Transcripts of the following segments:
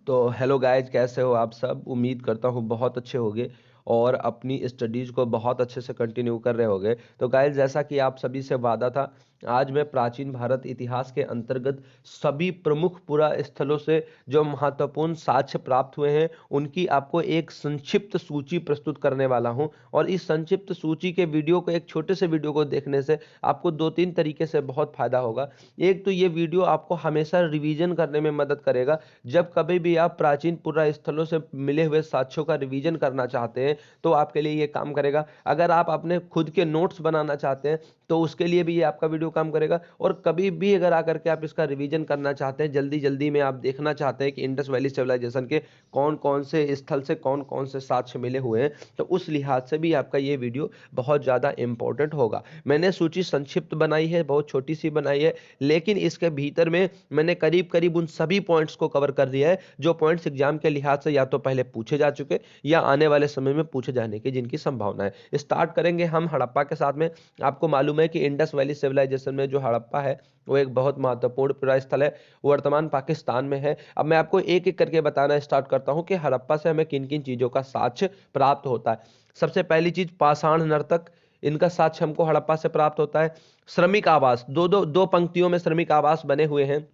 तो hello guys, कैसे हो आप सब। उम्मीद करता हूँ बहुत अच्छे होंगे और अपनी स्टडीज़ को बहुत अच्छे से कंटिन्यू कर रहे होंगे। तो गाइज, जैसा कि आप सभी से वादा था, आज मैं प्राचीन भारत इतिहास के अंतर्गत सभी प्रमुख पुरास्थलों से जो महत्वपूर्ण साक्ष्य प्राप्त हुए हैं उनकी आपको एक संक्षिप्त सूची प्रस्तुत करने वाला हूं। और इस संक्षिप्त सूची के वीडियो को, एक छोटे से वीडियो को देखने से आपको दो तीन तरीके से बहुत फायदा होगा। एक तो ये वीडियो आपको हमेशा रिवीजन करने में मदद करेगा। जब कभी भी आप प्राचीन पुरास्थलों से मिले हुए साक्ष्यों का रिवीजन करना चाहते हैं तो आपके लिए ये काम करेगा। अगर आप अपने खुद के नोट्स बनाना चाहते हैं तो उसके लिए भी ये आपका वीडियो काम करेगा। और कभी भी अगर आकर के आप इसका रिवीजन करना चाहते हैं, जल्दी जल्दी में आप देखना चाहते हैं कि इंडस वैली सिविलाइजेशन के कौन कौन से स्थल से कौन कौन से साक्ष्य मिले हुए हैं, तो उस लिहाज से भी आपका ये वीडियो बहुत ज़्यादा इंपॉर्टेंट होगा। मैंने सूची संक्षिप्त बनाई है, बहुत छोटी सी बनाई है, लेकिन इसके भीतर में मैंने करीब करीब उन सभी पॉइंट्स को कवर कर दिया है जो पॉइंट्स एग्जाम के लिहाज से या तो पहले पूछे जा चुके या आने वाले समय में पूछे जाने की जिनकी संभावना है। स्टार्ट करेंगे हम हड़प्पा के साथ में। आपको मालूम है कि इंडस वैली सिविलाइजेशन में जो हड़प्पा है वो एक बहुत महत्वपूर्ण पुरास्थल है, वर्तमान पाकिस्तान में है। अब मैं आपको एक एक करके बताना स्टार्ट करता हूं कि हड़प्पा से हमें किन किन चीजों का साक्ष्य प्राप्त होता है। सबसे पहली चीज, पाषाण नर्तक, इनका साक्ष्य हमको हड़प्पा से प्राप्त होता है। श्रमिक आवास, दो पंक्तियों में श्रमिक आवास बने हुए हैं।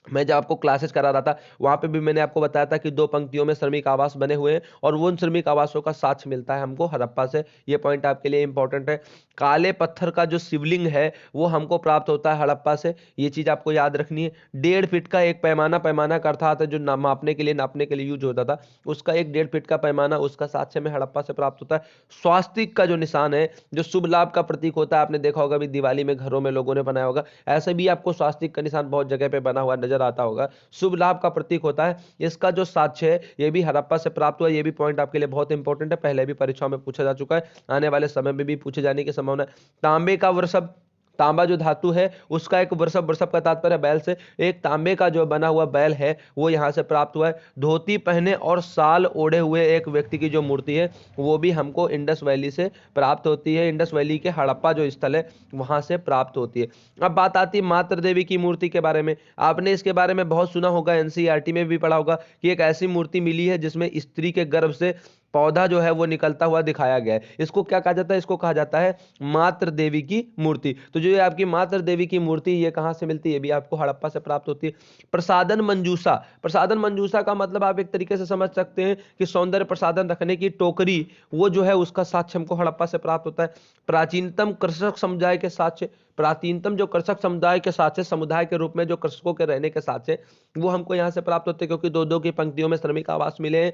मैं जब आपको क्लासेस करा रहा था वहां पे भी मैंने आपको बताया था कि दो पंक्तियों में श्रमिक आवास बने हुए हैं और वो उन श्रमिक आवासों का साक्ष्य मिलता है हमको हड़प्पा से। ये पॉइंट आपके लिए इंपॉर्टेंट है। काले पत्थर का जो शिवलिंग है वो हमको प्राप्त होता है हड़प्पा से, ये चीज आपको याद रखनी है। 1.5 फीट का एक पैमाना, पैमाना का अर्थात है जो नापने के लिए यूज होता था, उसका एक 1.5 फीट का पैमाना, उसका साक्ष्य में हड़प्पा से प्राप्त होता है। स्वास्तिक का जो निशान है, जो शुभ लाभ का प्रतीक होता है, आपने देखा होगा भी दिवाली में घरों में लोगों ने बनाया होगा, ऐसे भी आपको स्वास्तिक का निशान बहुत जगह पे बना हुआ नजर आता होगा, शुभ लाभ का प्रतीक होता है। इसका जो साक्ष्य है ये भी हड़प्पा से प्राप्त हुआ। ये भी पॉइंट आपके लिए बहुत इंपॉर्टेंट है, पहले भी परीक्षाओं में पूछा जा चुका है, आने वाले समय में भी पूछे जाने की संभावना है। तांबे का वृषभ, तांबा जो धातु है उसका एक वृषभ, वृषभ का तात्पर्य बैल से, एक तांबे का जो बना हुआ बैल है वो यहां से प्राप्त हुआ है। धोती पहने और साल ओढ़े हुए एक व्यक्ति की जो मूर्ति है वो भी हमको इंडस वैली से प्राप्त होती है, इंडस वैली के हड़प्पा जो स्थल है वहां से प्राप्त होती है। अब बात आती है मातृ देवी की मूर्ति के बारे में। आपने इसके बारे में बहुत सुना होगा, एनसीईआरटी में भी पढ़ा होगा कि एक ऐसी मूर्ति मिली है जिसमें स्त्री के गर्भ से पौधा जो है वो निकलता हुआ दिखाया गया है। इसको क्या कहा जाता है? इसको कहा जाता है मातृ देवी की मूर्ति। तो जो ये आपकी मातृ देवी की मूर्ति, ये कहां से मिलती है? ये भी आपको हड़प्पा से प्राप्त होती है। प्रसादन मंजूषा, प्रसादन मंजूषा का मतलब आप एक तरीके से समझ सकते हैं कि सौंदर्य प्रसादन रखने की टोकरी, वो जो है उसका साक्ष्य हमको हड़प्पा से प्राप्त होता है। प्राचीनतम कृषक समुदाय के साक्ष्य, प्राचीनतम जो कृषक समुदाय के साक्ष्य, समुदाय के रूप में जो कृषकों के रहने के साक्ष्य, वो हमको यहां से प्राप्त होते हैं, क्योंकि दो दो की पंक्तियों में श्रमिक आवास मिले हैं।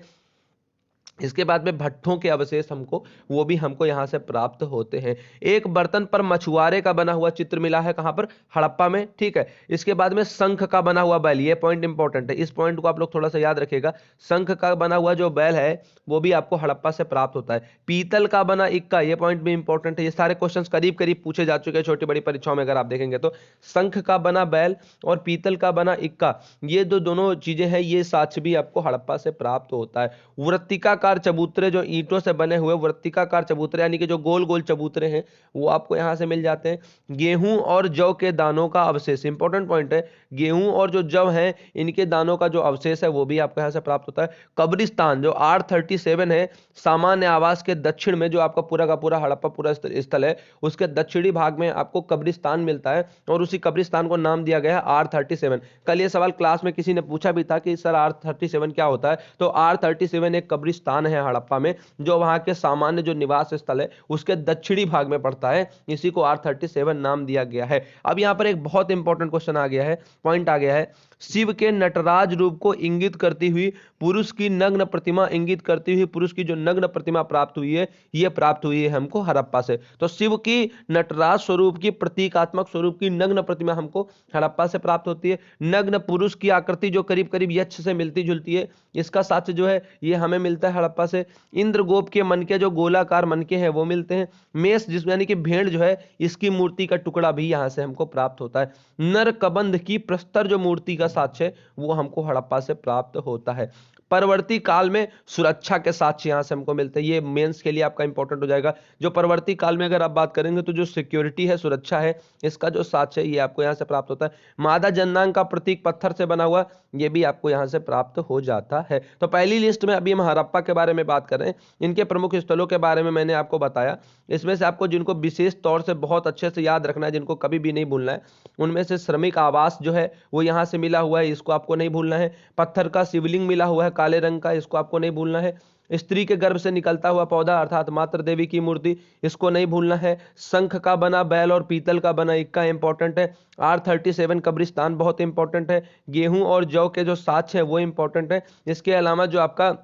इसके बाद में भट्ठों के अवशेष हमको, वो भी हमको यहां से प्राप्त होते हैं। एक बर्तन पर मछुआरे का बना हुआ चित्र मिला है, कहां पर? हड़प्पा में, ठीक है। इसके बाद में शंख का बना हुआ बैल, ये पॉइंट इंपॉर्टेंट है, इस पॉइंट को आप लोग थोड़ा सा याद रखिएगा। शंख का बना हुआ जो बैल है वो भी आपको हड़प्पा से प्राप्त होता है। पीतल का बना इक्का, ये पॉइंट भी इंपॉर्टेंट है, ये सारे क्वेश्चन करीब करीब पूछे जा चुके हैं छोटी बड़ी परीक्षाओं में, अगर आप देखेंगे तो। शंख का बना बैल और पीतल का बना इक्का, ये दोनों चीजें हैं, ये साक्ष्य भी आपको हड़प्पा से प्राप्त होता है। वृत्तिकाकार चबूतरे, जो ईंटों से बने हुए वृत्तिकाकार चबूतरे, यानी कि जो गोल गोल चबूतरे हैं, वो आपको यहां से मिल जाते हैं। गेहूं और जौ के दानों का अवशेष, इंपॉर्टेंट पॉइंट है, गेहूं और जो जौ है इनके दानों का जो अवशेष है वो भी आपको यहां से प्राप्त होता है। कब्रिस्तान जो R37 है, सामान्य आवास के दक्षिण में, जो आपका पूरा का पूरा हड़प्पा पूरा स्थल है, उसके दक्षिणी भाग में आपको कब्रिस्तान मिलता है और उसी कब्रिस्तान को नाम दिया गया है R37। कल ये सवाल क्लास में किसी ने पूछा भी था कि सर R37 क्या होता है, तो R37 एक कब्रिस्तान है हड़प्पा में, जो वहां के सामान्य जो निवास स्थल है उसके दक्षिणी भाग में पड़ता है, इसी को R37 नाम दिया गया है। अब यहां पर एक बहुत इंपॉर्टेंट क्वेश्चन आ गया है, पॉइंट आ गया है। शिव के नटराज रूप को इंगित करती हुई पुरुष की नग्न प्रतिमा, इंगित करती हुई पुरुष की जो नग्न प्रतिमा प्राप्त हुई है, यह प्राप्त हुई है हमको हड़प्पा से। तो शिव की नटराज स्वरूप की, प्रतीकात्मक स्वरूप की नग्न प्रतिमा हमको हड़प्पा से प्राप्त होती है। नग्न पुरुष की आकृति जो करीब करीब यक्ष से मिलती जुलती है, इसका साक्ष्य जो है ये हमें मिलता है हड़प्पा से। इंद्रगोप के मनके, जो गोलाकार मनके हैं, वो मिलते हैं। मेष, जिसमें यानी कि भेड़ जो है, इसकी मूर्ति का टुकड़ा भी यहां से हमको प्राप्त होता है। नर कबंध की प्रस्तर जो मूर्ति का साक्ष्य है वो हमको हड़प्पा से प्राप्त होता है। परवर्ती काल में सुरक्षा के साक्ष्य यहां से हमको मिलते हैं, ये मेंस के लिए आपका इंपॉर्टेंट हो जाएगा। जो परवर्ती काल में अगर आप बात करेंगे तो जो सिक्योरिटी है, सुरक्षा है, इसका जो साक्ष्य है ये आपको यहां से प्राप्त होता है। मादा जननांग का प्रतीक पत्थर से बना हुआ, ये भी आपको यहाँ से प्राप्त हो जाता है। तो पहली लिस्ट में अभी हम हड़प्पा के बारे में बात कर रहे हैं। इनके प्रमुख स्थलों के बारे में मैंने आपको बताया। इसमें से आपको जिनको विशेष तौर से बहुत अच्छे से याद रखना है, जिनको कभी भी नहीं भूलना है, उनमें से श्रमिक आवास जो है वो यहाँ से मिला हुआ है, इसको आपको नहीं भूलना है। पत्थर का शिवलिंग मिला हुआ है काले रंग का, इसको आपको नहीं भूलना है। स्त्री के गर्भ से निकलता हुआ पौधा अर्थात मातृ देवी की मूर्ति, इसको नहीं भूलना है। शंख का बना बैल और पीतल का बना इक्का इंपॉर्टेंट है। R37 कब्रिस्तान बहुत इंपॉर्टेंट है। गेहूं और जौ के जो साक्ष्य है वो इंपॉर्टेंट है। इसके अलावा जो आपका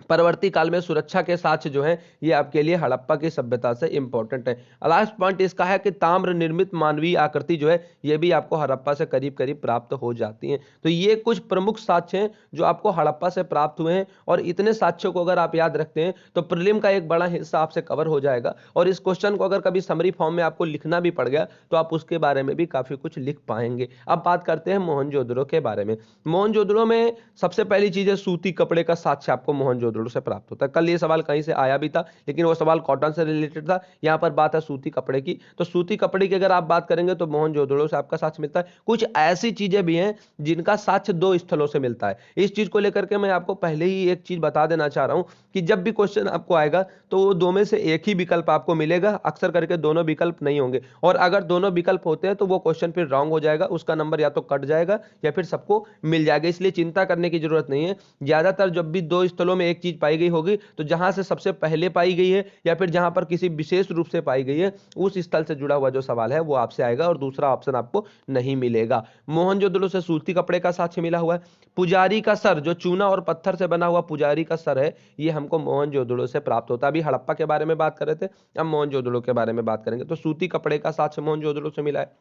परवर्ती काल में सुरक्षा के साक्ष्य जो है ये आपके लिए हड़प्पा की सभ्यता से इंपॉर्टेंट है। लास्ट पॉइंट इसका है कि ताम्र निर्मित मानवीय आकृति जो है ये भी आपको हड़प्पा से करीब करीब प्राप्त हो जाती है। तो ये कुछ प्रमुख साक्ष्य हैं जो आपको हड़प्पा से प्राप्त हुए हैं, और इतने साक्ष्यों को अगर आप याद रखते हैं तो प्रीलिम का एक बड़ा हिस्सा आपसे कवर हो जाएगा। और इस क्वेश्चन को अगर कभी समरी फॉर्म में आपको लिखना भी पड़ गया तो आप उसके बारे में भी काफी कुछ लिख पाएंगे। अब बात करते हैं मोहनजोदड़ो के बारे में। मोहनजोदड़ो में सबसे पहली चीज है सूती कपड़े का साक्ष्य आपको मोहनजोदड़ो से प्राप्त होता है। कल ये सवाल कहीं से आया भी था, लेकिन वो सवाल कॉटन से रिलेटेड था। यहां पर बात है सूती कपड़े की, तो सूती कपड़े की अगर आप बात करेंगे तो मोहनजोदड़ो से आपका साक्ष्य मिलता है। कुछ ऐसी चीजें भी हैं जिनका साक्ष्य दो स्थलों से मिलता है। इस चीज को लेकर के मैं आपको पहले ही एक चीज बता देना चाह रहा हूं कि जब भी क्वेश्चन आपको आएगा तो वो दो में से एक ही विकल्प आपको मिलेगा, अक्सर करके दोनों विकल्प नहीं होंगे। और अगर दोनों विकल्प होते हैं तो वो क्वेश्चन फिर रॉन्ग हो जाएगा, उसका नंबर या तो कट जाएगा या फिर सबको मिल जाएगा। इसलिए चिंता करने की जरूरत नहीं है। ज्यादातर जब भी दो स्थलों में एक चीज पाई गई होगी तो जहां से सबसे पहले पाई गई है या फिर जहां पर किसी विशेष रूप से पाई गई है उस स्थल से जुड़ा हुआ जो सवाल है वो आपसे आएगा, और दूसरा ऑप्शन आपको नहीं मिलेगा। मोहनजोदड़ो से सूती कपड़े का साक्ष्य मिला हुआ है। पुजारी का सर, जो चूना और पत्थर से बना हुआ पुजारी का सर है, ये हमको मोहनजोदड़ो से प्राप्त होता है। अभी हड़प्पा के बारे में बात कर रहे थे, अब मोहनजोदड़ो के बारे में बात करेंगे। तो सूती कपड़े का साक्ष्य मोहनजोदड़ो से मिला है।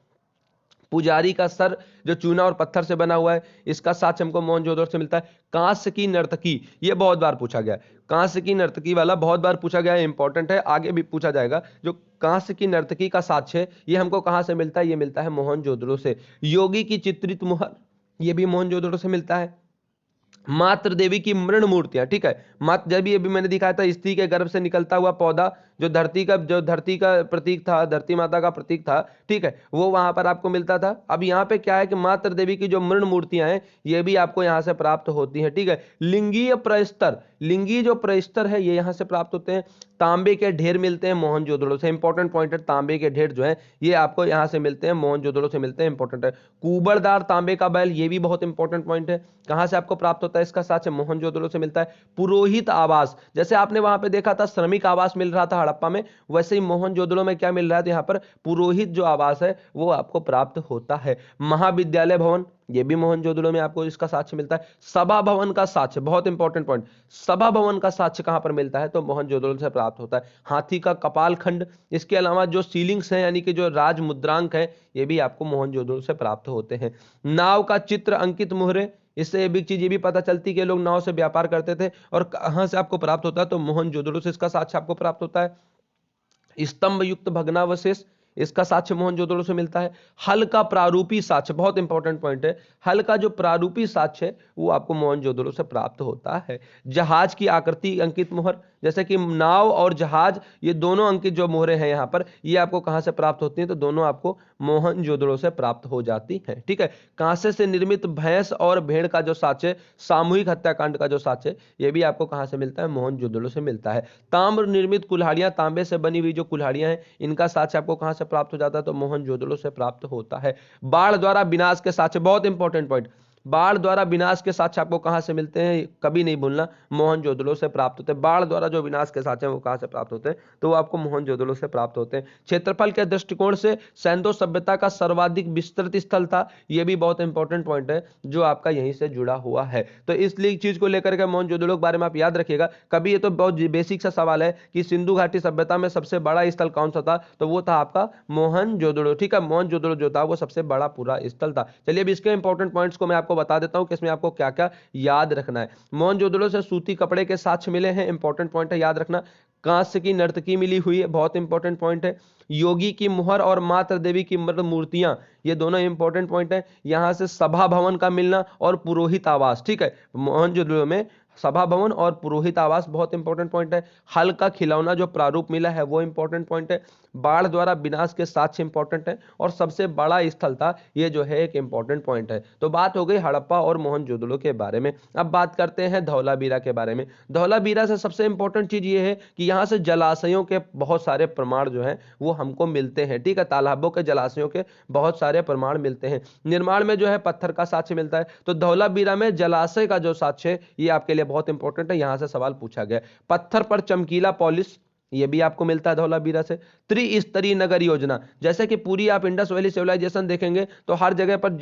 पुजारी का सर जो चूना और पत्थर से बना हुआ है, इसका साक्ष्य हमको मोहनजोदड़ो से मिलता है। कांस्य की नर्तकी, ये बहुत बार पूछा गया है। कांस्य की नर्तकी वाला बहुत बार पूछा गया है, इंपॉर्टेंट है, आगे भी पूछा जाएगा। जो कांस्य की नर्तकी का साक्ष्य है ये हमको कहां से मिलता है? ये मिलता है मोहनजोदड़ो से। योगी की चित्रित मुहर, ये भी मोहनजोदड़ो से मिलता है। मातृ देवी की मृण मूर्तियां, ठीक है, मात जब भी अभी मैंने दिखाया था स्त्री के गर्भ से निकलता हुआ पौधा जो धरती का प्रतीक था, धरती माता का प्रतीक था, ठीक है, वो वहां पर आपको मिलता था। अब यहाँ पे क्या है कि मातृ देवी की जो मृण मूर्तियां हैं ये भी आपको यहाँ से प्राप्त होती हैं, ठीक है। लिंगीय प्रस्तर, लिंगी जो प्रस्तर है ये यहाँ से प्राप्त होते हैं। तांबे के ढेर मिलते हैं मोहनजोदड़ो से, इंपॉर्टेंट पॉइंट है। तांबे के ढेर जो है ये आपको यहाँ से मिलते हैं, मोहनजोदड़ो से मिलते हैं, इंपॉर्टेंट है। कुबड़दार तांबे का बैल, ये भी बहुत इंपॉर्टेंट पॉइंट है। कहां से आपको प्राप्त होता है? इसका साक्ष्य मोहनजोदड़ो से मिलता है। पुरोहित आवास, जैसे आपने वहां पे देखा था श्रमिक आवास मिल रहा था हड़प्पा में, वैसे ही मोहनजोदड़ो में क्या मिल रहा है? तो यहाँ पर पुरोहित जो आवास है वो आपको प्राप्त होता है। महाविद्यालय भवन, ये भी मोहनजोदड़ो में आपको इसका साक्ष्य मिलता है। सभा भवन का साक्ष्य, बहुत इंपॉर्टेंट पॉइंट, सभा भवन का साक्ष्य कहां पर मिलता है? तो मोहनजोदड़ो से प्राप्त होता है। हाथी का कपाल खंड, इसके अलावा जो सीलिंग्स हैं यानी कि जो राज मुद्रांक है ये भी आपको मोहनजोदड़ो से प्राप्त होते हैं। नाव का चित्र अंकित मुहरे, इससे एक चीज ये भी पता चलती कि लोग नाव से व्यापार करते थे। और कहां से आपको प्राप्त होता है? तो मोहनजोदड़ो से इसका साक्ष्य आपको प्राप्त होता है। स्तंभ युक्त भग्नावशेष, इसका साक्ष्य मोहनजोदड़ो से मिलता है। हल का प्रारूपी साक्ष्य, बहुत इंपॉर्टेंट पॉइंट है, हल का जो प्रारूपी साक्ष्य है वो आपको मोहनजोदड़ो से प्राप्त होता है। जहाज की आकृति अंकित मुहर, जैसे कि नाव और जहाज ये दोनों अंकित जो मोहरें हैं यहाँ पर, ये आपको कहां से प्राप्त होती हैं? तो दोनों आपको मोहनजोदड़ो से प्राप्त हो जाती हैं, ठीक है। कांसे से निर्मित भैंस और भेड़ का जो साक्ष्य, सामूहिक हत्याकांड का जो साक्ष्य, ये भी आपको कहां से मिलता है? मोहनजोदड़ो से मिलता है। ताम्र निर्मित कुल्हाड़ियां, तांबे से बनी हुई जो कुल्हाड़ियां हैं, इनका साक्ष्य आपको कहां से प्राप्त हो जाता है? तो मोहनजोदड़ो से प्राप्त होता है। बाढ़ द्वारा विनाश के साक्ष्य, बहुत इंपॉर्टेंट पॉइंट, बाढ़ द्वारा विनाश के साक्ष्य आपको कहां से मिलते हैं? कभी नहीं भूलना, मोहनजोदड़ो से प्राप्त होते हैं। बाढ़ द्वारा जो विनाश के साक्ष्य हैं वो कहां से प्राप्त होते हैं? तो वो आपको मोहनजोदड़ो से प्राप्त होते हैं। क्षेत्रफल के दृष्टिकोण से सैंधो सभ्यता का सर्वाधिक विस्तृत स्थल था, ये भी बहुत इंपॉर्टेंट पॉइंट है जो आपका यहीं से जुड़ा हुआ है। तो इसलिए चीज को लेकर के मोहनजोदड़ो के बारे में आप याद रखिएगा। कभी ये तो बहुत बेसिक सा सवाल है कि सिंधु घाटी सभ्यता में सबसे बड़ा स्थल कौन सा था? तो वो था आपका मोहनजोदड़ो, ठीक है। मोहनजोदड़ो जो था वो सबसे बड़ा पूरा स्थल था। चलिए अब इसके इंपॉर्टेंट पॉइंट्स को मैं आपको बता देता हूं कि इसमें आपको क्या क्या याद रखना है। मोहनजोदड़ो से सूती कपड़े के साक्ष्य मिले हैं, इंपॉर्टेंट पॉइंट है, याद रखना। कांस्य की नर्तकी मिली हुई है, बहुत इंपॉर्टेंट पॉइंट है। योगी की मुहर और मातृ देवी की मूर्तियां, ये दोनों इंपॉर्टेंट पॉइंट है। यहां से सभा भवन का मिलना और पुरोहित आवास, ठीक है, मोहनजोदड़ो में सभा भवन और पुरोहित आवास बहुत इंपॉर्टेंट पॉइंट है। हल का खिलौना जो प्रारूप मिला है वो इंपॉर्टेंट पॉइंट है। बाढ़ द्वारा विनाश के साक्ष्य इंपॉर्टेंट है। और सबसे बड़ा स्थल था, ये जो है एक इंपॉर्टेंट पॉइंट है। तो बात हो गई हड़प्पा और मोहनजोदड़ो के बारे में। अब बात करते हैं धौलावीरा के बारे में। धौलावीरा से सबसे इंपॉर्टेंट चीज ये है कि यहाँ से जलाशयों के बहुत सारे प्रमाण जो है वो हमको मिलते हैं, ठीक है। तालाबों के, जलाशयों के बहुत सारे प्रमाण मिलते हैं। निर्माण में जो है पत्थर का साक्ष्य मिलता है। तो धौलावीरा में जलाशय का जो साक्ष्य है ये आपके लिए बहुत इंपॉर्टेंट है, यहां से सवाल पूछा गया। पत्थर पर चमकीला पॉलिश, ये भी आपको मिलता है धौलावीरा से। त्रिस्तरीय नगर योजना, जैसे कि पूरी आप इंडस वैली सिविलाइजेशन देखेंगे तो हर जगह पर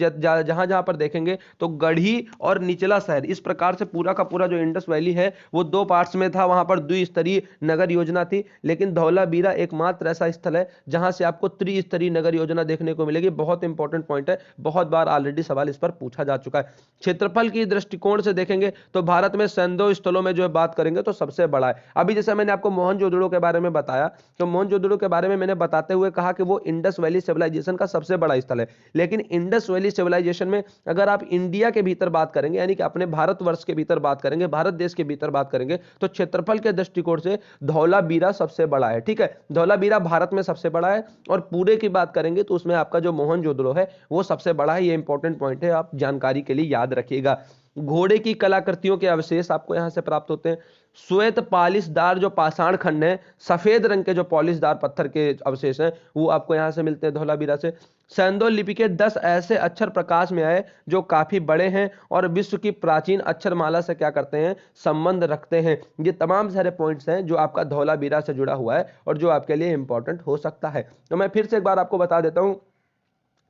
जहां जहां पर देखेंगे तो गढ़ी और निचला शहर, इस प्रकार से पूरा का पूरा जो इंडस वैली है वो दो पार्ट्स में था। वहां पर द्विस्तरीय नगर योजना थी, लेकिन धौलावीरा एकमात्र ऐसा स्थल है जहां से आपको त्रिस्तरीय नगर योजना देखने को मिलेगी। बहुत इंपॉर्टेंट पॉइंट है, बहुत बार ऑलरेडी सवाल इस पर पूछा जा चुका है। क्षेत्रफल की दृष्टिकोण से देखेंगे तो भारत में सैंधव स्थलों में जो है बात करेंगे तो सबसे बड़ा है। अभी जैसे मैंने आपको मोहनजोदड़ो के बारे में बताया, तो मोहनजोदड़ो के बारे में मैंने बताते हुए कहा कि वो इंडस वैली सिविलाइजेशन का सबसे बड़ा स्थल है। लेकिन इंडस वैली सिविलाइजेशन में अगर आप इंडिया के भीतर बात करेंगे, यानी कि अपने भारतवर्ष के भीतर बात करेंगे, भारत देश के भीतर बात करेंगे, तो क्षेत्रफल के दृष्टिकोण से धौलावीरा सबसे बड़ा है, ठीक है। धौलावीरा भारत में सबसे बड़ा है। और पूरे की बात करेंगे तो उसमें आपका जो मोहनजोदड़ो है वो सबसे बड़ा है। ये इंपॉर्टेंट पॉइंट है, आप जानकारी के लिए याद रखिएगा। घोड़े की कलाकृतियों के अवशेष आपको यहां से प्राप्त होते हैं। श्वेत पालिशदार जो पाषाण खंड है, सफेद रंग के जो पॉलिशदार पत्थर के अवशेष हैं वो आपको यहां से मिलते हैं धौलावीरा से। सैंधव लिपि के 10 ऐसे अक्षर प्रकाश में आए जो काफी बड़े हैं और विश्व की प्राचीन अक्षरमाला से क्या करते हैं, संबंध रखते हैं। ये तमाम सारे पॉइंट्स हैं जो आपका धौलावीरा से जुड़ा हुआ है और जो आपके लिए इंपॉर्टेंट हो सकता है। तो मैं फिर से एक बार आपको बता देता हूं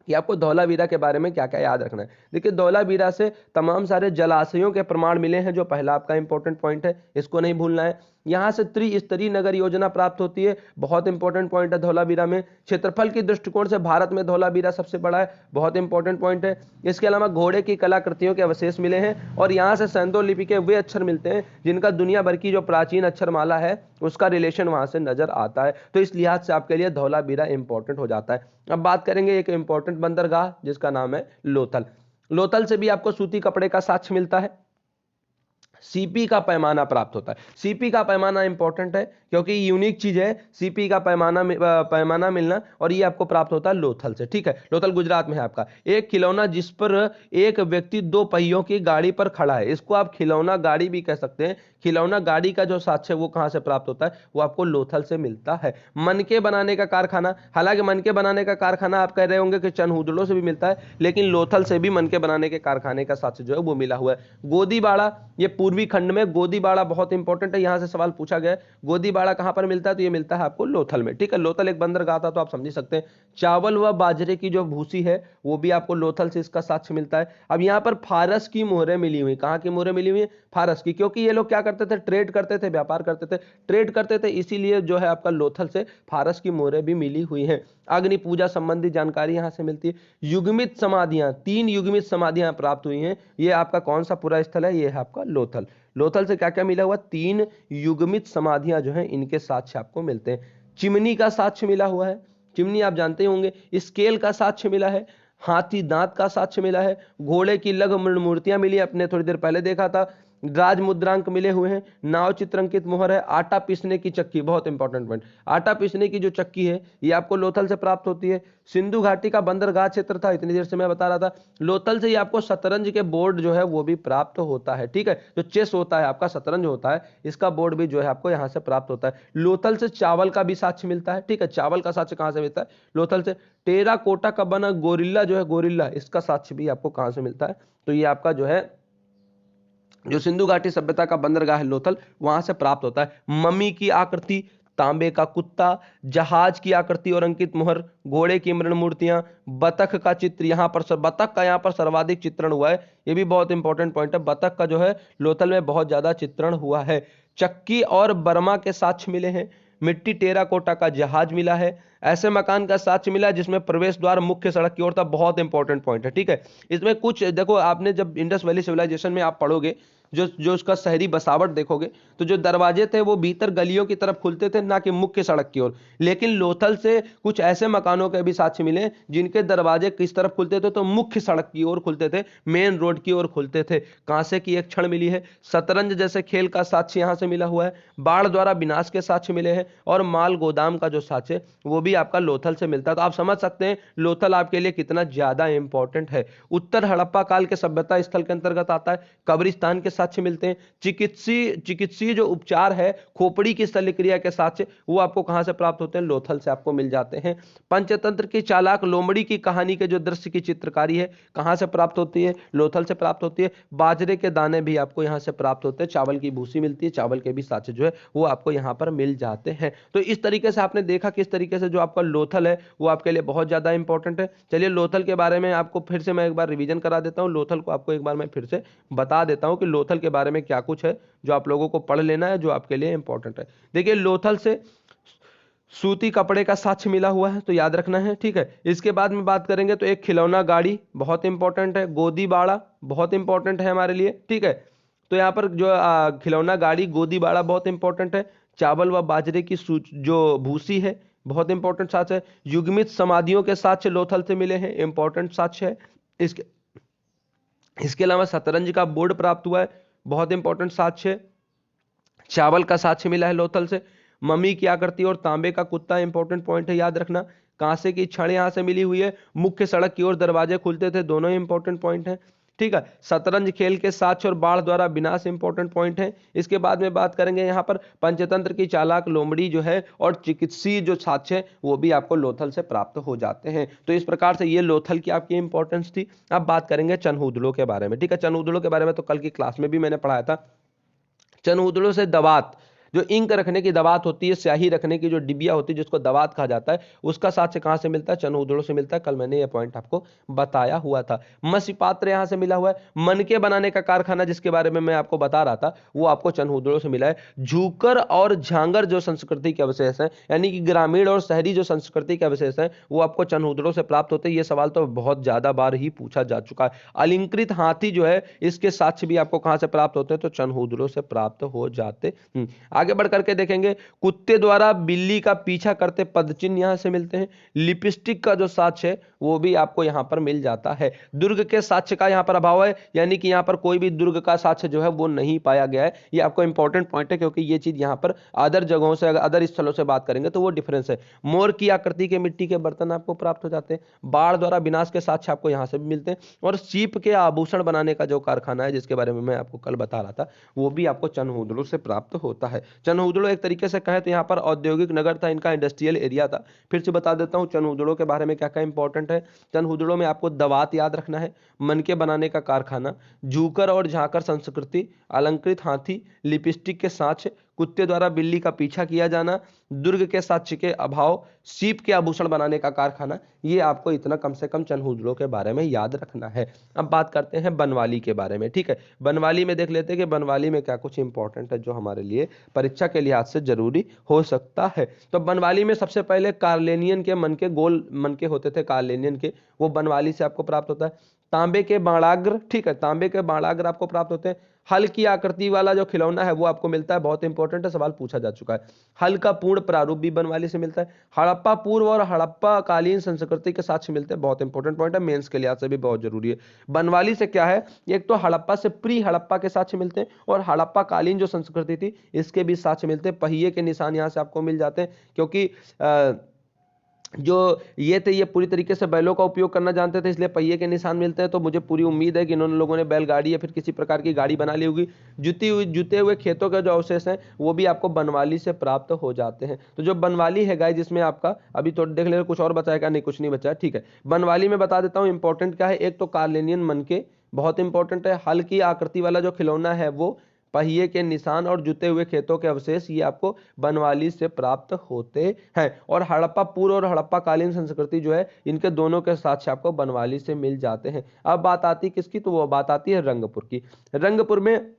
कि आपको धौलावीरा के बारे में क्या क्या याद रखना है। देखिए, धौलावीरा से तमाम सारे जलाशयों के प्रमाण मिले हैं, जो पहला आपका इंपॉर्टेंट पॉइंट है, इसको नहीं भूलना है। यहां से त्रिस्तरीय नगर योजना प्राप्त होती है, बहुत इंपॉर्टेंट पॉइंट है धौलावीरा में। क्षेत्रफल के दृष्टिकोण से भारत में धौलावीरा सबसे बड़ा है, बहुत इंपॉर्टेंट पॉइंट है। इसके अलावा घोड़े की कलाकृतियों के अवशेष मिले हैं और यहाँ से सैंधव लिपि के वे अक्षर मिलते हैं जिनका दुनिया भर की जो प्राचीन अक्षरमाला है उसका रिलेशन वहां से नजर आता है। तो इस लिहाज से आपके लिए धौलावीरा इंपॉर्टेंट हो जाता है। अब बात करेंगे एक इंपॉर्टेंट बंदरगाह जिसका नाम है लोथल। लोथल से भी आपको सूती कपड़े का साक्ष्य मिलता है। सीपी का पैमाना प्राप्त होता है। सीपी का पैमाना इंपॉर्टेंट है क्योंकि यूनिक चीज है सीपी का पैमाना मिलना, और ये आपको प्राप्त होता है लोथल से, ठीक है। लोथल गुजरात में है आपका। एक खिलौना जिस पर एक व्यक्ति दो पहियों की गाड़ी पर खड़ा है, इसको आप खिलौना गाड़ी भी कह सकते हैं। खिलौना गाड़ी का जो साक्ष्य वो कहां से प्राप्त होता है, वो आपको लोथल से मिलता है। मनके बनाने का कारखाना, हालांकि मनके बनाने का कारखाना आप कह रहे होंगे कि चनहुदड़ो से भी मिलता है, लेकिन लोथल से भी मनके बनाने के कारखाने का साक्ष्य जो है वो मिला हुआ है। गोदीबाड़ा, ये पूर्वी खंड में गोदीबाड़ा बहुत इंपॉर्टेंट है, यहां से सवाल पूछा गया है। गोदीबाड़ा कहां पर मिलता है, तो ये मिलता है आपको लोथल में, ठीक है। लोथल एक बंदरगाह था तो आप समझ सकते हैं। चावल व बाजरे की जो भूसी है वो भी आपको लोथल से इसका साक्ष्य मिलता है। अब यहाँ पर फारस की मोहरें मिली हुई, कहां की मोहरें मिली हुई है, फारस की, क्योंकि ये लोग क्या करते थे, ट्रेड करते थे, व्यापार करते थे, ट्रेड करते थे, इसीलिए जो है आपका लोथल से फारस की मोहरें भी मिली हुई हैं। अग्नि पूजा संबंधी जानकारी यहां से मिलती है। युग्मित समाधियां, 3 युग्मित समाधियां प्राप्त हुई हैं, ये आपका कौन सा पूरा स्थल है, ये है आपका लोथल। लोथल से क्या क्या मिला हुआ, 3 युग्मित समाधियां जो है इनके साक्ष्य आपको मिलते हैं। चिमनी का साक्ष्य मिला हुआ है, चिमनी आप जानते होंगे। स्केल का साक्ष्य मिला है। हाथी दांत का साक्ष्य मिला है। घोड़े की लघु मूर्तियां मिली, अपने थोड़ी देर पहले देखा था। राज मुद्रांक मिले हुए हैं। नाव चित्रांकित मोहर है। आटा पीसने की चक्की, बहुत इंपॉर्टेंट पॉइंट, आटा पीसने की जो चक्की है ये आपको लोथल से प्राप्त होती है। सिंधु घाटी का बंदरगाह क्षेत्र था, इतनी देर से मैं बता रहा था। लोथल से ही आपको शतरंज के बोर्ड जो है वो भी प्राप्त होता है, ठीक है। जो चेस होता है आपका, शतरंज होता है, इसका बोर्ड भी जो है आपको यहाँ से प्राप्त होता है। लोथल से चावल का भी साक्ष्य मिलता है, ठीक है। चावल का साक्ष्य कहाँ से मिलता है, लोथल से। टेराकोटा का बना गोरिल्ला जो है, गोरिल्ला, इसका साक्ष्य भी आपको कहाँ से मिलता है, तो ये आपका जो है जो सिंधु घाटी सभ्यता का बंदरगाह है लोथल, वहां से प्राप्त होता है। मम्मी की आकृति, तांबे का कुत्ता, जहाज की आकृति और अंकित मोहर, घोड़े की मृण मूर्तियां, बतख का चित्र, यहां पर बतख का यहां पर सर्वाधिक चित्रण हुआ है, ये भी बहुत इंपॉर्टेंट पॉइंट है। बतख का जो है लोथल में बहुत ज्यादा चित्रण हुआ है। चक्की और बर्मा के साक्ष्य मिले हैं। मिट्टी टेराकोटा का जहाज मिला है। ऐसे मकान का साक्ष्य मिला जिसमें प्रवेश द्वार मुख्य सड़क की ओर था, बहुत इंपॉर्टेंट पॉइंट है, ठीक है। इसमें कुछ देखो, आपने जब इंडस वैली सिविलाइजेशन में आप पढ़ोगे जो जो उसका शहरी बसावट देखोगे तो जो दरवाजे थे वो भीतर गलियों की तरफ खुलते थे, ना कि मुख्य सड़क की ओर। लेकिन लोथल से कुछ ऐसे मकानों के भी साक्ष्य मिले जिनके दरवाजे किस तरफ खुलते थे, तो मुख्य सड़क की ओर खुलते थे, मेन रोड की ओर खुलते थे। कांसे की एक छड़ मिली है, शतरंज जैसे खेल का साक्ष्य यहां से मिला हुआ है, बाढ़ द्वारा विनाश के साक्ष्य मिले हैं, और माल गोदाम का जो साक्ष्य वो भी आपका लोथल से मिलता है। तो आप समझ सकते हैं लोथल आपके लिए कितना ज्यादा इंपॉर्टेंट है। उत्तर हड़प्पा काल के सभ्यता स्थल के अंतर्गत आता है। कब्रिस्तान के साक्ष्य मिलते हैं। चिकित्सीय जो उपचार है, खोपड़ी की शल्य क्रिया के साक्ष्य, वो आपको कहां से प्राप्त होते हैं, लोथल से आपको मिल जाते हैं। पंचतंत्र की चालाक लोमड़ी की कहानी के जो दृश्य की चित्रकारी है, कहां से प्राप्त होती है, लोथल से प्राप्त होती है। बाजरे के दाने भी आपको यहां से प्राप्त होते हैं, चावल की भूसी मिलती है, चावल के भी साक्ष्य जो है वो आपको यहां पर मिल जाते हैं। तो इस तरीके से आपने देखा किस तरीके से जो आपका लोथल है वो आपके लिए बहुत ज्यादा इंपॉर्टेंट है। चलिए लोथल के बारे में आपको फिर से मैं एक बार रिवीजन करा देता हूं, लोथल को आपको एक बार मैं फिर से बता देता हूं कि लोथल के बारे में क्या कुछ है जो आप लोगों को पढ़ लेना है, जो आपके लिए इंपॉर्टेंट है। देखिए लोथल से सूती कपड़े का साक्ष्य मिला हुआ है, तो याद रखना है, ठीक है। इसके बाद में बात करेंगे तो एक खिलौना गाड़ी बहुत इंपॉर्टेंट है, गोदी बाड़ा बहुत इंपॉर्टेंट है हमारे लिए, ठीक है। तो यहाँ पर जो खिलौना गाड़ी, गोदी बाड़ा बहुत इंपॉर्टेंट है। चावल व बाजरे की जो भूसी है बहुत इंपॉर्टेंट साक्ष्य है। युग्मित समाधियों के साक्ष्य लोथल से मिले हैं, इंपॉर्टेंट साक्ष्य है। इसके इसके अलावा शतरंज का बोर्ड प्राप्त हुआ है, बहुत इंपॉर्टेंट साक्ष्य है। चावल का साक्ष्य मिला है लोथल से। मम्मी की आकृति और तांबे का कुत्ता इंपॉर्टेंट पॉइंट है, याद रखना। कांसे की छड़ यहां से मिली हुई है। मुख्य सड़क की ओर दरवाजे खुलते थे, दोनों इंपॉर्टेंट पॉइंट है, ठीक है। शतरंज खेल के साक्ष्य और बाढ़ द्वारा विनाश इंपॉर्टेंट पॉइंट है। इसके बाद में बात करेंगे यहाँ पर पंचतंत्र की चालाक लोमड़ी जो है और चिकित्सीय जो साक्ष्य है वो भी आपको लोथल से प्राप्त हो जाते हैं। तो इस प्रकार से ये लोथल की आपकी इंपॉर्टेंस थी। अब बात करेंगे चनहूदड़ों के बारे में, ठीक है। चनहूदड़ों के बारे में तो कल की क्लास में भी मैंने पढ़ाया था। चनहूदड़ों से दवात, जो इंक रखने की दवात होती है, स्याही रखने की जो डिबिया होती है जिसको दवात कहा जाता है, उसका साक्ष्य कहां से मिलता है, चनहूदड़ों से मिलता है। कल मैंने ये पॉइंट आपको बताया हुआ था। मत्स्य पात्र यहां से मिला हुआ है। मनके बनाने का कारखाना जिसके बारे में मैं आपको बता रहा था वो आपको चनहूदड़ों से मिला है। झूकर और झांगर जो संस्कृति के अवशेष हैं, यानी कि ग्रामीण और शहरी जो संस्कृति के अवशेष हैं, वो आपको चनहूदड़ों से प्राप्त होते हैं। ये सवाल तो बहुत ज्यादा बार ही पूछा जा चुका है। अलंकृत हाथी जो है, इसके साक्ष्य भी आपको कहां से प्राप्त होते हैं, तो चनहूदड़ों से प्राप्त हो जाते। आगे बढ़ करके देखेंगे, कुत्ते द्वारा बिल्ली का पीछा करते पदचिन्ह यहां से मिलते हैं। लिपस्टिक का जो साक्ष्य है वो भी आपको यहां पर मिल जाता है। दुर्ग के साक्ष्य का यहां पर अभाव है, यानी कि यहां पर कोई भी दुर्ग का साक्ष्य जो है वो नहीं पाया गया है। ये आपको इंपॉर्टेंट पॉइंट है, क्योंकि ये चीज यहां पर अदर जगहों से, अदर स्थलों से बात करेंगे तो वो डिफरेंस है। मोर की आकृति के मिट्टी के बर्तन आपको प्राप्त हो जाते हैं। बाढ़ द्वारा विनाश के साक्ष्य आपको यहां से भी मिलते हैं। और सीप के आभूषण बनाने का जो कारखाना है जिसके बारे में मैं आपको कल बता रहा था, वो भी आपको चनहूदड़ों से प्राप्त होता है। चनहूदड़ों एक तरीके से कहें तो यहाँ पर औद्योगिक नगर था, इनका इंडस्ट्रियल एरिया था। फिर से बता देता हूँ चनहूदड़ों के बारे में क्या क्या इंपॉर्टेंट है। चनहूदड़ों में आपको दवात याद रखना है, मनके बनाने का कारखाना, झूकर और झांकर संस्कृति, अलंकृत हाथी, लिपस्टिक के साक्ष्य, कुत्ते द्वारा बिल्ली का पीछा किया जाना, दुर्ग के साक्ष्य के अभाव, सीप के आभूषण बनाने का कारखाना, ये आपको इतना कम से कम चनहूदड़ों के बारे में याद रखना है। अब बात करते हैं बनवाली के बारे में, ठीक है। बनवाली में देख लेते हैं कि बनवाली में क्या कुछ इंपॉर्टेंट है जो हमारे लिए परीक्षा के लिहाज से जरूरी हो सकता है। तो बनवाली में सबसे पहले कार्लेनियन के मन के, गोल मन के होते थे कार्लेनियन के, वो बनवाली से आपको प्राप्त होता है। तांबे के बाणाग्र, ठीक है, तांबे के बाणाग्र आपको प्राप्त होते हैं। हल की आकृति वाला जो खिलौना है वो आपको मिलता है, बहुत इंपॉर्टेंट है, सवाल पूछा जा चुका है। हल का पूर्ण प्रारूप भी बनवाली से मिलता है। हड़प्पा पूर्व और हड़प्पा कालीन संस्कृति के साक्ष्य मिलते हैं, बहुत इंपॉर्टेंट पॉइंट है, मेंस के लिहाज से भी बहुत जरूरी है। बनवाली से क्या है, एक तो हड़प्पा से प्री हड़प्पा के साक्ष्य मिलते हैं, और हड़प्पा कालीन जो संस्कृति थी इसके भी साक्ष्य मिलते हैं। पहिए के निशान यहाँ से आपको मिल जाते हैं, क्योंकि जो ये थे ये पूरी तरीके से बैलों का उपयोग करना जानते थे, इसलिए पहिए के निशान मिलते हैं। तो मुझे पूरी उम्मीद है कि इन्होंने लोगों ने बैलगाड़ी या फिर किसी प्रकार की गाड़ी बना ली होगी। जुते हुए खेतों के जो अवशेष हैं वो भी आपको बनवाली से प्राप्त हो जाते हैं। तो जो बनवाली है गाइस, जिसमें आपका अभी तो देख ले कुछ और बचाएगा, नहीं कुछ नहीं बचा, ठीक है। बनवाली में बता देता हूँ इंपॉर्टेंट क्या है। एक तो कार्लेनियन मनके बहुत इंपॉर्टेंट है। हल की आकृति वाला जो खिलौना है वो, पहिए के निशान और जुते हुए खेतों के अवशेष, ये आपको बनवाली से प्राप्त होते हैं। और हड़प्पा पूर्व और हड़प्पा कालीन संस्कृति जो है, इनके दोनों के साक्ष्य आपको बनवाली से मिल जाते हैं। अब बात आती किसकी, तो वो बात आती है रंगपुर की। रंगपुर में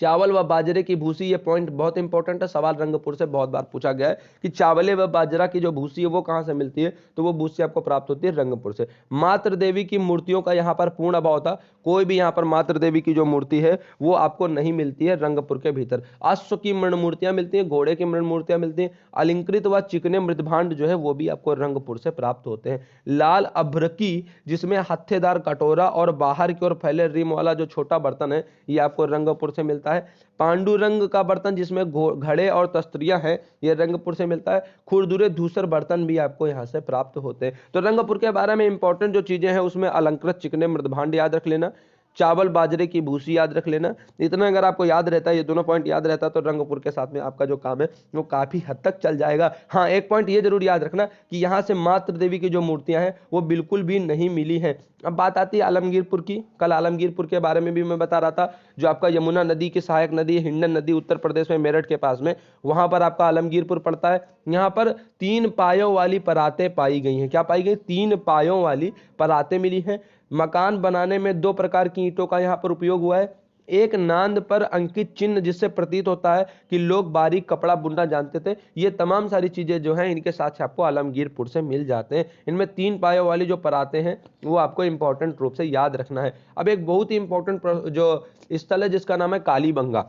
चावल व बाजरे की भूसी, ये पॉइंट बहुत इंपॉर्टेंट है, सवाल रंगपुर से बहुत बार पूछा गया है कि चावले व बाजरा की जो भूसी है वो कहाँ से मिलती है, तो वो भूसी आपको प्राप्त होती है रंगपुर से। मातृ देवी की मूर्तियों का यहाँ पर पूर्ण अभाव था, कोई भी यहाँ पर मातृ देवी की जो मूर्ति है वो आपको नहीं मिलती है रंगपुर के भीतर। अश्व की मृण मूर्तियां मिलती हैं, घोड़े की मृण मूर्तियां मिलती हैं। अलंकृत व चिकने मृदभांड जो है वो भी आपको रंगपुर से प्राप्त होते हैं। लाल अभ्रकी, जिसमें हत्थेदार कटोरा और बाहर की ओर फैले रिम वाला जो छोटा बर्तन है, ये आपको रंगपुर से मिलता है। पांडुरंग का बर्तन, जिसमें घड़े और तस्त्रियां हैं, ये रंगपुर से मिलता है। खुरदुरे धूसर बर्तन भी आपको यहाँ से प्राप्त होते हैं। तो रंगपुर के बारे में इंपॉर्टेंट जो चीजें हैं उसमें अलंकृत चिकने मृदभांड याद रख लेना, चावल बाजरे की भूसी याद रख लेना। इतना अगर आपको याद रहता है, ये दोनों पॉइंट याद रहता है, तो रंगपुर के साथ में आपका जो काम है वो काफी हद तक चल जाएगा। हाँ, एक पॉइंट ये जरूर याद रखना कि यहाँ से मातृ देवी की जो मूर्तियां हैं वो बिल्कुल भी नहीं मिली हैं। अब बात आती है आलमगीरपुर की। कल आलमगीरपुर के बारे में भी मैं बता रहा था, जो आपका यमुना नदी की सहायक नदी है, हिंडन नदी, उत्तर प्रदेश में मेरठ के पास में, वहां पर आपका आलमगीरपुर पड़ता है। यहाँ पर 3 पायों वाली परातें पाई गई हैं। क्या पाई गई? 3 पायों वाली परातें मिली हैं। मकान बनाने में 2 प्रकार की ईंटों का यहाँ पर उपयोग हुआ है। एक नांद पर अंकित चिन्ह, जिससे प्रतीत होता है कि लोग बारीक कपड़ा बुनना जानते थे। ये तमाम सारी चीजें जो हैं इनके साथ आपको आलमगीरपुर से मिल जाते हैं। इनमें 3 पायों वाली जो परातें हैं वो आपको इंपॉर्टेंट रूप से याद रखना है। अब एक बहुत ही इंपॉर्टेंट जो स्थल है जिसका नाम है कालीबंगा।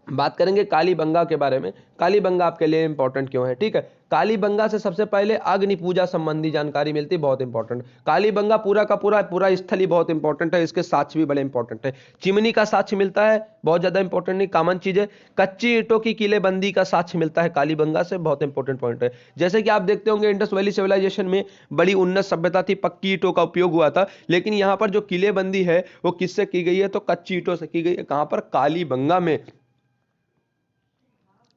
बात करेंगे कालीबंगा के बारे में। कालीबंगा आपके लिए इंपॉर्टेंट क्यों है? ठीक है, कालीबंगा से सबसे पहले अग्नि पूजा संबंधी जानकारी मिलती है, बहुत इंपॉर्टेंट। कालीबंगा पूरा का पूरा स्थल ही बहुत इंपॉर्टेंट है, इसके साक्ष्य भी बड़े इंपॉर्टेंट है। चिमनी का साक्ष्य मिलता है, बहुत ज्यादा इंपॉर्टेंट नहीं, कॉमन चीज है। कच्ची ईंटों की किलेबंदी का साक्ष्य मिलता है कालीबंगा से, बहुत इंपॉर्टेंट पॉइंट है। जैसे कि आप देखते होंगे इंडस वैली सिविलाइजेशन में बड़ी उन्नत सभ्यता थी, पक्की ईंटों का उपयोग हुआ था, लेकिन यहाँ पर जो किलेबंदी है वो किससे की गई है? तो कच्ची ईंटों से की गई है। कहां पर? कालीबंगा में।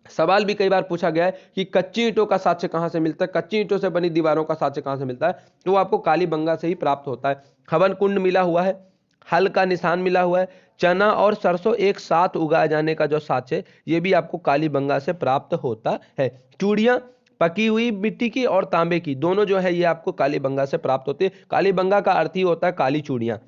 सवाल भी कई बार पूछा गया है कि कच्ची ईंटों का साक्ष्य कहां से मिलता है, कच्ची ईंटों से बनी दीवारों का साक्ष्य कहां से मिलता है? तो वो आपको कालीबंगा से ही प्राप्त होता है। हवन कुंड मिला हुआ है, हल का निशान मिला हुआ है, चना और सरसों एक साथ उगाए जाने का जो साक्ष्य है ये भी आपको कालीबंगा से प्राप्त होता है। चूड़ियां पकी हुई मिट्टी की और तांबे की, दोनों जो है ये आपको कालीबंगा से प्राप्त होती है। कालीबंगा का अर्थ ही होता है काली चूड़ियां।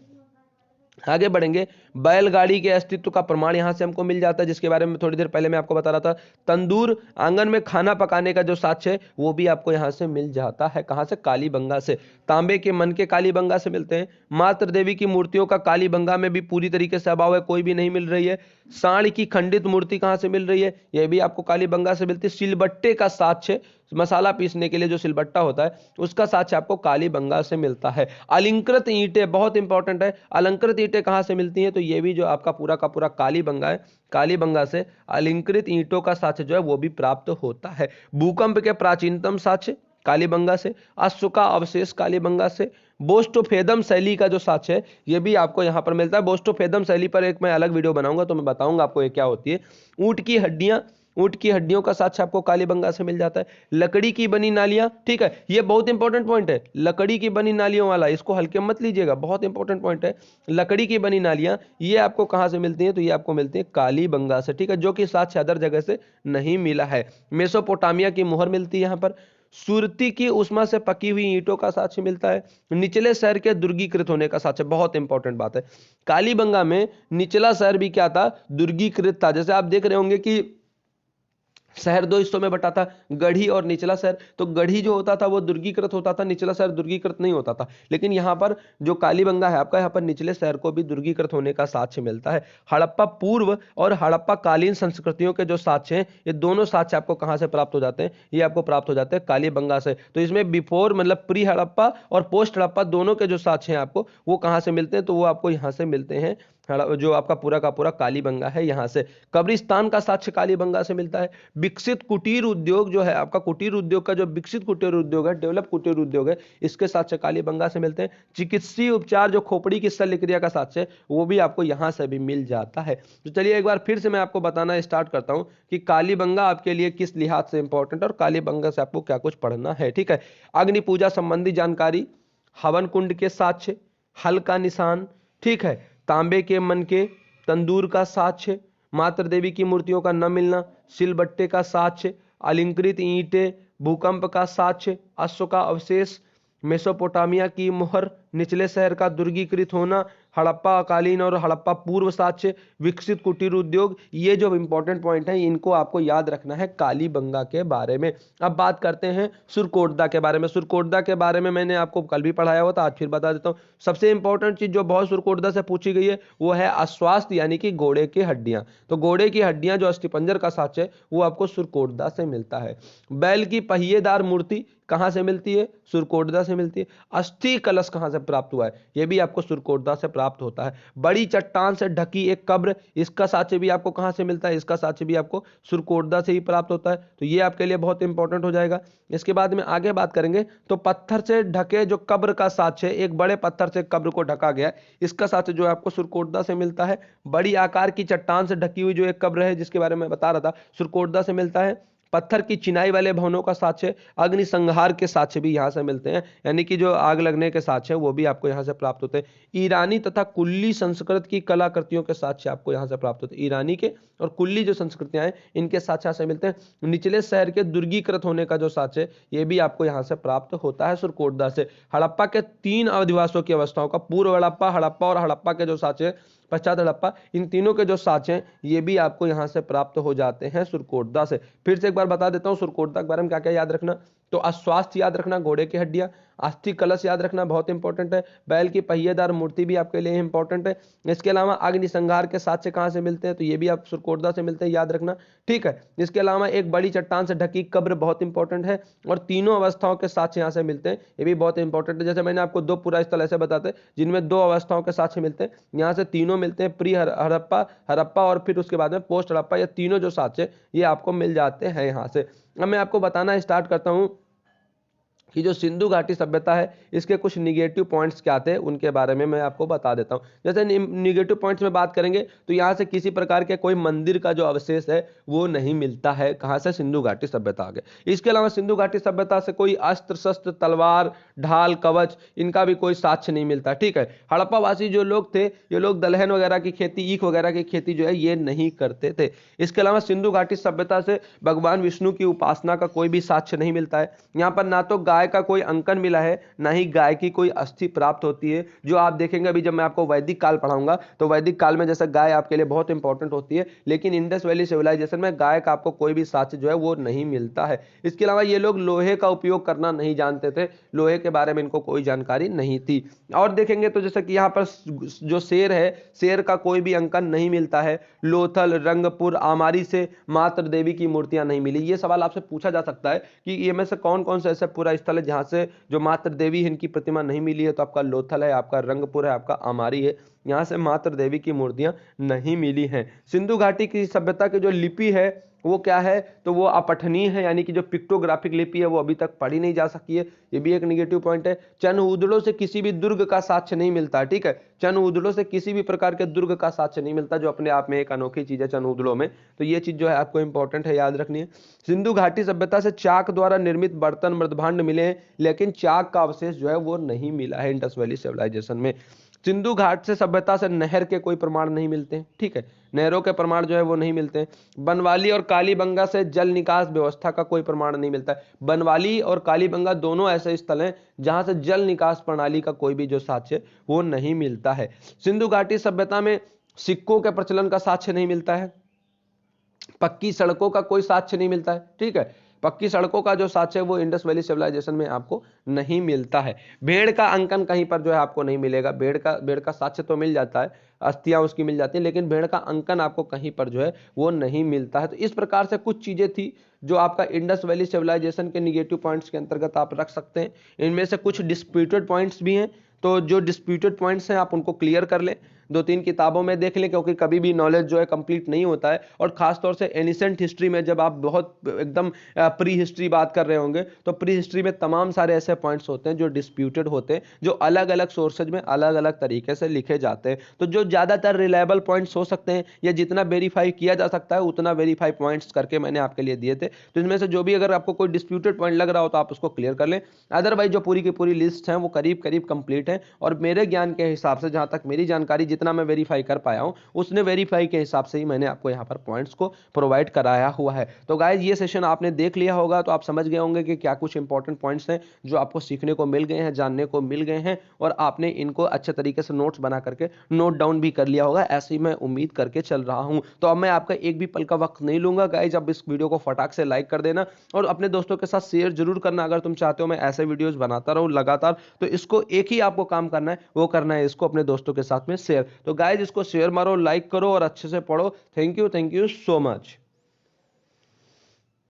आगे बढ़ेंगे, बैलगाड़ी के अस्तित्व का प्रमाण यहां से हमको मिल जाता है, जिसके बारे में थोड़ी देर पहले मैं आपको बता रहा था। तंदूर, आंगन में खाना पकाने का जो साक्ष्य है वो भी आपको यहां से मिल जाता है। कहां से? कालीबंगा से। तांबे के मन के कालीबंगा से मिलते हैं। मातृ देवी की मूर्तियों का कालीबंगा में भी पूरी तरीके से अभाव है, कोई भी नहीं मिल रही है। सांड की खंडित मूर्ति कहां से मिल रही है? यह भी आपको कालीबंगा से मिलती है। सिलबट्टे का साक्ष्य, मसाला पीसने के लिए जो सिलबट्टा होता है उसका साक्ष्य आपको कालीबंगा से मिलता है। अलंकृत ईंटें बहुत इंपॉर्टेंट है। अलंकृत ईंटें कहां से मिलती हैं? तो ये भी जो आपका पूरा का पूरा कालीबंगा है, कालीबंगा से अलंकृत ईंटों का साक्ष्य जो है वो भी प्राप्त होता है। भूकंप के प्राचीनतम साक्ष्य कालीबंगा से। अश्व का अवशेष कालीबंगा से। बोस्टोफेदम शैली का जो साक्ष्य है ये भी आपको यहां पर मिलता है। बोस्टोफेदम शैली पर एक मैं अलग वीडियो बनाऊंगा तो मैं बताऊंगा आपको ये क्या होती है। ऊंट की हड्डियां, ऊंट की हड्डियों का साक्ष्य आपको कालीबंगा से मिल जाता है। लकड़ी की बनी नालियां, ठीक है, ये बहुत इंपॉर्टेंट पॉइंट है। लकड़ी की बनी नालियों वाला, इसको हल्के मत लीजिएगा, बहुत इंपॉर्टेंट पॉइंट है। लकड़ी की बनी नालियां ये आपको कहां से मिलती हैं? तो ये आपको मिलती है कालीबंगा से, ठीक है, जो कि साक्ष्य अदर जगह से नहीं मिला है। मेसोपोटामिया की मुहर मिलती है यहाँ पर। सुरती की उष्मा से पकी हुई ईंटों का साक्ष्य मिलता है। निचले शहर के दुर्गीकृत होने का साक्ष्य, बहुत इंपॉर्टेंट बात है। कालीबंगा में निचला शहर भी क्या था? दुर्गीकृत था। जैसे आप देख रहे होंगे कि शहर 2 हिस्सों में बटा था, गढ़ी और निचला शहर। तो गढ़ी जो होता था वो दुर्गीकृत होता था, निचला शहर दुर्गीकृत नहीं होता था। लेकिन यहाँ पर जो कालीबंगा है आपका, यहाँ पर निचले शहर को भी दुर्गीकृत होने का साक्ष्य मिलता है। हड़प्पा पूर्व और हड़प्पा कालीन संस्कृतियों के जो साक्ष्य हैं ये दोनों साक्ष्य आपको कहाँ से प्राप्त हो जाते हैं? ये आपको प्राप्त हो जाते हैं कालीबंगा से। तो इसमें बिफोर मतलब प्री हड़प्पा और पोस्ट हड़प्पा दोनों के जो साक्ष्य हैं आपको वो कहाँ से मिलते हैं? तो वो आपको यहाँ से मिलते हैं, जो आपका पूरा का पूरा कालीबंगा है यहाँ से। कब्रिस्तान का साक्ष्य कालीबंगा से मिलता है। विकसित कुटीर उद्योग जो है आपका, कुटीर उद्योग का जो विकसित कुटीर उद्योग है, डेवलप कुटीर उद्योग है, इसके साक्ष्य कालीबंगा से मिलते हैं। चिकित्सीय उपचार जो खोपड़ी की शल्य क्रिया का साक्ष्य है वो भी आपको यहाँ से भी मिल जाता है। तो चलिए एक बार फिर से मैं आपको बताना स्टार्ट करता हूँ कि कालीबंगा आपके लिए किस लिहाज से इंपॉर्टेंट है और कालीबंगा से आपको क्या कुछ पढ़ना है, ठीक है। अग्नि पूजा संबंधी जानकारी, हवन कुंड के साक्ष्य, हल का निशान, ठीक है, तांबे के मनके, तंदूर का साक्ष्य, मातृ देवी की मूर्तियों का न मिलना, सिलबट्टे का साक्ष्य, अलंकृत ईंटें, भूकंप का साक्ष्य, अश्व का अवशेष, मेसोपोटामिया की मुहर, निचले शहर का दुर्गीकृत होना, हड़प्पा कालीन और हड़प्पा पूर्व साक्ष्य, विकसित कुटीर उद्योग, ये जो इंपॉर्टेंट पॉइंट है इनको आपको याद रखना है कालीबंगा के बारे में। अब बात करते हैं सुरकोटदा के बारे में। सुरकोटदा के बारे में मैंने आपको कल भी पढ़ाया हुआ था, आज फिर बता देता हूँ। सबसे इंपॉर्टेंट चीज जो बहुत सुरकोटदा से पूछी गई है वो है अश्वास्थ यानी कि घोड़े की हड्डियां। तो घोड़े की हड्डियां जो अस्थिपंजर का साक्ष्य है वो आपको सुरकोटदा से मिलता है। बैल की पहिएदार मूर्ति कहां से मिलती है? सुरकोटदा से मिलती है। अस्थि कलश कहां से प्राप्त हुआ है? यह भी आपको सुरकोटदा से प्राप्त होता है। बड़ी चट्टान से ढकी एक कब्र, इसका साक्ष्य भी आपको कहां से मिलता है? इसका साक्ष्य भी आपको सुरकोटदा से ही प्राप्त होता है। तो ये आपके लिए बहुत इंपॉर्टेंट हो जाएगा। इसके बाद में आगे बात करेंगे तो पत्थर से ढके जो कब्र का साक्ष्य है, एक बड़े पत्थर से कब्र को ढका गया है, इसका साक्ष्य जो है आपको सुरकोटदा से मिलता है। बड़ी आकार की चट्टान से ढकी हुई जो एक कब्र है जिसके बारे में बता रहा था, सुरकोटदा से मिलता है। पत्थर की चिनाई वाले भवनों का साक्ष्य, अग्नि संहार के साक्ष्य भी यहां से मिलते हैं, यानी कि जो आग लगने के साक्ष्य है वो भी आपको यहां से प्राप्त होते हैं। ईरानी तथा कुल्ली संस्कृत की कलाकृतियों के साक्ष्य आपको यहां से प्राप्त होते हैं। ईरानी के और कुल्ली जो संस्कृतियां हैं इनके साक्ष्य से मिलते हैं। निचले शहर के दुर्गीकृत होने का जो साक्ष्य है ये भी आपको यहां से प्राप्त होता है सुरकोटदा से। हड़प्पा के 3 अधिवासों की अवस्थाओं का, पूर्व हड़प्पा, हड़प्पा और हड़प्पा के जो साक्ष्य है, पश्चात हड़प्पा, इन तीनों के जो साक्ष्य हैं ये भी आपको यहां से प्राप्त हो जाते हैं सुरकोटदा से। फिर से एक बार बता देता हूं सुरकोटदा के बारे में क्या क्या याद रखना। तो अश्वास्थ याद रखना, घोड़े की हड्डियां। अस्थि कलश याद रखना, बहुत इंपॉर्टेंट है। बैल की पहिएदार मूर्ति भी आपके लिए इंपॉर्टेंट है। इसके अलावा अग्नि संहार के साक्ष्य कहां से मिलते हैं? तो ये भी आप सुरकोटदा से मिलते हैं, याद रखना, ठीक है। इसके अलावा एक बड़ी चट्टान से ढकी कब्र बहुत इंपॉर्टेंट है, और तीनों अवस्थाओं के साक्ष्य यहां से मिलते हैं, ये भी बहुत इंपॉर्टेंट है। जैसे मैंने आपको 2 पुरा स्थल ऐसे बताते हैं जिनमें 2 अवस्थाओं के साक्ष्य मिलते हैं, यहाँ से तीनों मिलते हैं। प्री हड़प्पा, हड़प्पा और फिर उसके बाद में पोस्ट हड़प्पा, ये तीनों जो साक्ष्य ये आपको मिल जाते हैं यहाँ से। अब मैं आपको बताना स्टार्ट करता हूँ कि जो सिंधु घाटी सभ्यता है इसके कुछ निगेटिव पॉइंट्स क्या थे उनके बारे में मैं आपको बता देता हूं। जैसे निगेटिव पॉइंट्स में बात करेंगे तो यहां से किसी प्रकार के कोई मंदिर का जो अवशेष है वो नहीं मिलता है। कहां से? सिंधु घाटी सभ्यता आ गए। इसके अलावा सिंधु घाटी सभ्यता से कोई अस्त्र शस्त्र, तलवार, ढाल, कवच, इनका भी कोई साक्ष्य नहीं मिलता, ठीक है। हड़प्पा वासी जो लोग थे ये लोग दलहन वगैरह की खेती, ईख वगैरह की खेती जो है ये नहीं करते थे। इसके अलावा सिंधु घाटी सभ्यता से भगवान विष्णु की उपासना का कोई भी साक्ष्य नहीं मिलता है। यहाँ पर ना तो गाय का कोई अंकन मिला है, ना ही गाय की कोई अस्थि प्राप्त होती है। जो आप देखेंगे अभी जब मैं आपको वैदिक काल पढ़ाऊंगा तो वैदिक काल में जैसे गाय आपके लिए बहुत इंपॉर्टेंट होती है, लेकिन इंडस वैली सिविलाइजेशन में गाय का आपको कोई भी साक्ष्य जो है वो नहीं मिलता है। इसके अलावा ये लोग लोहे का उपयोग करना नहीं जानते थे, लोहे के बारे में इनको कोई जानकारी नहीं थी। और देखेंगे तो जैसे कि यहाँ पर जो शेर है, शेर का कोई भी अंकन नहीं मिलता है। लोथल, रंगपुर, आमारी से मातृ देवी की मूर्तियां नहीं मिली। ये सवाल आपसे पूछा जा सकता है कि ये में से कौन कौन से ऐसे पूरा स्थल है जहां से जो मातृ देवी है इनकी प्रतिमा नहीं मिली है? तो आपका लोथल है, आपका रंगपुर है, आपका आमारी है, यहां से मातृ देवी की मूर्तियां नहीं मिली हैं। सिंधु घाटी की सभ्यता की जो लिपि है वो क्या है? तो वो अपठनीय है, यानी कि जो पिक्टोग्राफिक लिपि है वो अभी तक पढ़ी नहीं जा सकी है, ये भी एक निगेटिव पॉइंट है। चन उदड़ों से किसी भी दुर्ग का साक्ष्य नहीं मिलता, ठीक है। चन उदड़ों से किसी भी प्रकार के दुर्ग का साक्ष्य नहीं मिलता, जो अपने आप में एक अनोखी चीज है चन उदड़ों में। तो ये चीज जो है आपको इंपॉर्टेंट है, याद रखनी है। सिंधु घाटी सभ्यता से चाक द्वारा निर्मित बर्तन, मृदभांड मिले हैं, लेकिन चाक का अवशेष जो है वो नहीं मिला है इंडस वैली सिविलाइजेशन में। सिंधु घाट से सभ्यता से नहर के कोई प्रमाण नहीं मिलते हैं, ठीक है, नहरों के प्रमाण जो है वो नहीं मिलते हैं। बनवाली और कालीबंगा से जल निकास व्यवस्था का कोई प्रमाण नहीं मिलता है। बनवाली और कालीबंगा दोनों ऐसे स्थल हैं जहां से जल निकास प्रणाली का कोई भी जो साक्ष्य वो नहीं मिलता है। सिंधु घाटी सभ्यता में सिक्कों के प्रचलन का साक्ष्य नहीं मिलता है। पक्की सड़कों का कोई साक्ष्य नहीं मिलता है, ठीक है। पक्की सड़कों का जो साक्ष्य है वो इंडस वैली सिविलाइजेशन में आपको नहीं मिलता है। भेड़ का अंकन कहीं पर जो है आपको नहीं मिलेगा। भेड़ का साक्ष्य तो मिल जाता है, अस्थियां उसकी मिल जाती हैं, लेकिन भेड़ का अंकन आपको कहीं पर जो है वो नहीं मिलता है। तो इस प्रकार से कुछ चीजें थी जो आपका इंडस वैली सिविलाइजेशन के निगेटिव पॉइंट्स के अंतर्गत आप रख सकते हैं। इनमें से कुछ डिस्प्यूटेड पॉइंट्स भी हैं, तो जो डिस्प्यूटेड पॉइंट्स हैं आप उनको क्लियर कर लें, 2-3 किताबों में देख लें, क्योंकि कभी भी नॉलेज जो है कंप्लीट नहीं होता है। और खासतौर से एनिसेंट हिस्ट्री में जब आप बहुत एकदम प्री हिस्ट्री बात कर रहे होंगे तो प्री हिस्ट्री में तमाम सारे ऐसे पॉइंट्स होते हैं जो डिस्प्यूटेड होते हैं, जो अलग अलग सोर्सेज में अलग अलग तरीके से लिखे जाते हैं। तो जो ज़्यादातर रिलायबल पॉइंट्स हो सकते हैं या जितना वेरीफाई किया जा सकता है उतना वेरीफाई पॉइंट्स करके मैंने आपके लिए दिए थे। तो इनमें से जो भी अगर आपको कोई डिस्प्यूटेड पॉइंट लग रहा हो तो आप उसको क्लियर कर लें। अदरवाइज जो पूरी की पूरी लिस्ट है वो करीब करीब कंप्लीट है, और मेरे ज्ञान के हिसाब से जहाँ तक मेरी जानकारी जितना मैं वेरीफाई कर पाया हूँ, उसने वेरीफाई के हिसाब से ही मैंने आपको यहाँ पर पॉइंट्स को प्रोवाइड कराया हुआ है। तो गाइज ये सेशन आपने देख लिया होगा तो आप समझ गए होंगे कि क्या कुछ इंपॉर्टेंट पॉइंट्स हैं जो आपको सीखने को मिल गए हैं, जानने को मिल गए हैं, और आपने इनको अच्छे तरीके से नोट्स बना करके नोट डाउन भी कर लिया होगा, ऐसे ही मैं उम्मीद करके चल रहा हूं। तो अब मैं आपका एक भी पल का वक्त नहीं लूंगा गाइज, अब इस वीडियो को फटाक से लाइक कर देना और अपने दोस्तों के साथ शेयर जरूर करना। अगर तुम चाहते हो मैं ऐसे वीडियोस बनाता रहूं लगातार, तो इसको एक ही आपको काम करना है, वो करना है इसको अपने दोस्तों के साथ में शेयर। तो गाइज इसको शेयर मारो, लाइक करो और अच्छे से पढ़ो। Thank you so much.